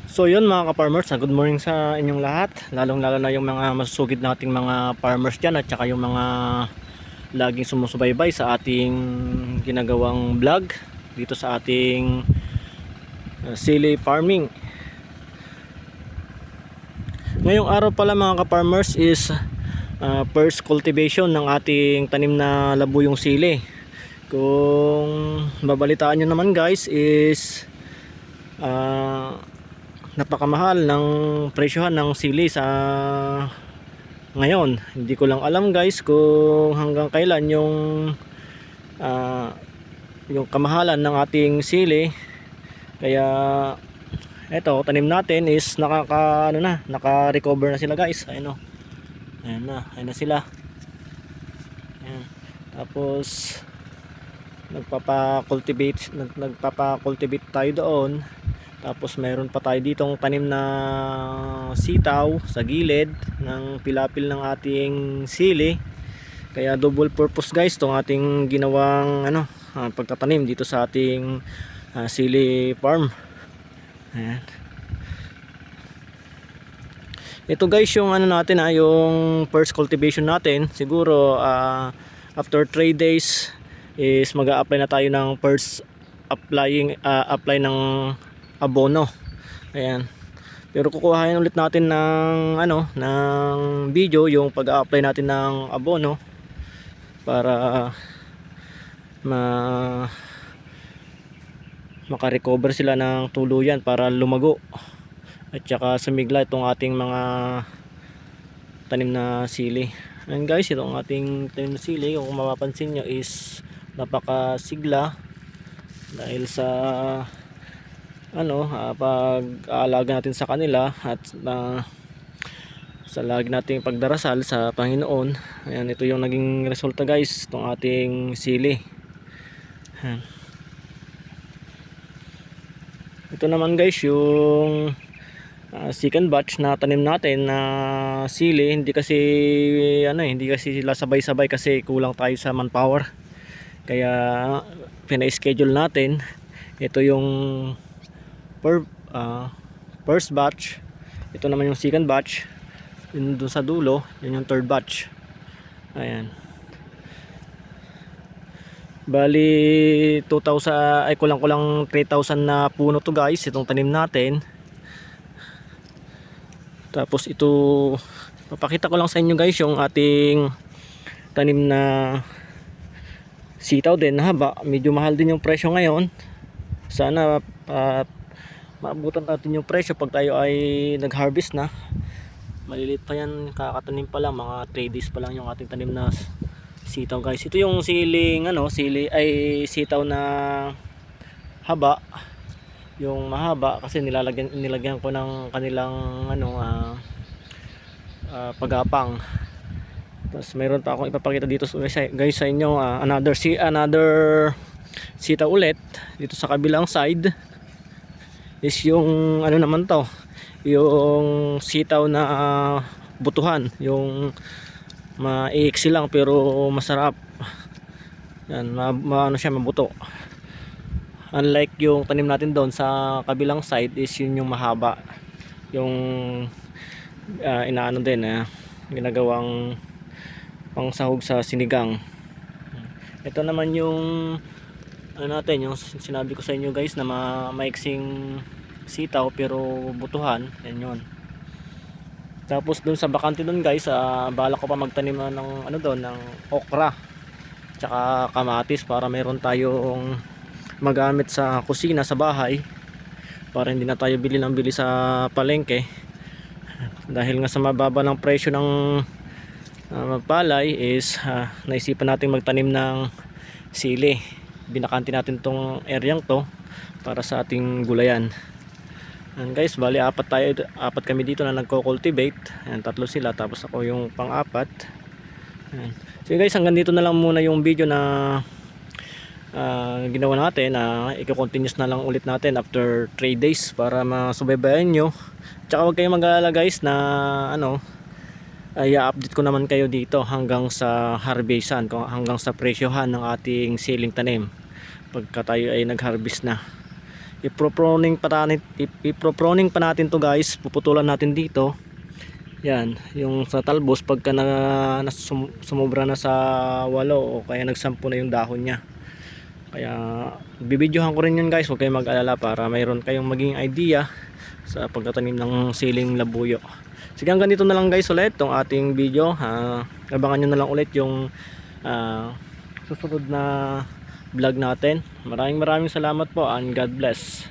So yun mga ka-farmers, good morning sa inyong lahat. Lalong lalo na yung mga masusugid nating mga farmers dyan at saka yung mga laging sumusubaybay sa ating ginagawang vlog dito sa ating sili farming. Ngayong araw pala mga ka-farmers is first cultivation ng ating tanim na labuyong sili. Kung babalitaan nyo naman guys is napakamahal ng presyohan ng sili sa ngayon. Hindi ko lang alam guys kung hanggang kailan yung kamahalan ng ating sili. Kaya eto, tanim natin is naka-recover na sila guys. Ayun, ayun na sila. Ayan. Tapos nagpapa-cultivate tayo doon. Tapos mayroon pa tayo ditong tanim na sitaw sa gilid ng pilapil ng ating sili. Kaya double purpose guys tong ating ginawang pagtatanim dito sa ating sili farm. Ayan. Ito guys yung natin yung first cultivation natin. Siguro after 3 days is mag-a-apply na tayo ng first apply ng abono. Ayan. Pero kukuhain ulit natin ng ng video yung pag-a-apply natin ng abono para maka-recover sila ng tuluyan para lumago at saka sumigla itong ating mga tanim na sili. Ayan guys, itong ating tanim na sili, kung mapapansin nyo is napakasigla dahil sa pag-aalaga natin sa kanila at sa lagi nating pagdarasal sa Panginoon. Ayan, ito yung naging resulta guys itong ating sili. Ayan. Ito naman guys yung second batch na tanim natin na sili. Hindi kasi sila sabay-sabay kasi kulang tayo sa manpower. Kaya pina-schedule natin. Ito yung first batch. Ito naman yung second batch. Yun doon sa dulo, yun yung third batch. Ayan. Bali 2,000 ay kulang-kulang 3,000 na puno to guys itong tanim natin. Tapos ito papakita ko lang sa inyo guys yung ating tanim na sitaw din na haba. Medyo mahal din yung presyo ngayon. Sana maabutan natin yung presyo pag tayo ay nag-harvest na. Maliliit pa yan, kakatanim pa lang, mga 3 days pa lang yung ating tanim na sitaw guys. Ito yung sitaw na haba. Yung mahaba kasi nilagyan ko ng kanilang pagapang. Tapos mayroon pa akong ipapakita dito guys sa inyo, another sitaw ulit dito sa kabilang side is yung naman to, yung sitaw na butuhan, yung maiiksi lang pero masarap. Yan, siya, mabuto. Unlike yung tanim natin doon sa kabilang side is yun yung mahaba, yung ginagawang pangsahog sa sinigang. Ito naman yung yung sinabi ko sa inyo guys na maiksing sitaw pero butuhan. Yan yun. Tapos dun sa bakante dun guys, balak ko pa magtanim ng ng okra tsaka kamatis para meron tayong magamit sa kusina sa bahay, para hindi na tayo bili sa palengke. Dahil nga sa mababa ng presyo ng palay is naisipan natin magtanim ng sili. Binakanti natin tong areang to para sa ating gulayan. And guys, bali apat kami dito na nagko-cultivate. Ayan, 3 sila tapos ako yung pang-apat. Ayan. So guys, hanggang dito na lang muna yung video na ginawa natin. I-continuous na lang ulit natin after 3 days para masubaybayan nyo. Tsaka huwag kayong mag-aalala guys na i-update ko naman kayo dito hanggang sa harvestan, hanggang sa presyohan ng ating siling tanim pagka tayo ay nag-harvest na. iproproning pa natin to guys. Puputulan natin dito. Yan, yung sa talbos pagka sumobra na sa 8 o kaya nagsampu na yung dahon niya. Kaya bibidyohan ko rin yun guys, huwag kayong mag-alala para mayroon kayong maging idea sa pagtatanim ng siling labuyo. Sige, hanggang dito na lang guys ulit tong ating video. Abangan nyo na lang ulit yung susunod na vlog natin. Maraming salamat po and God bless.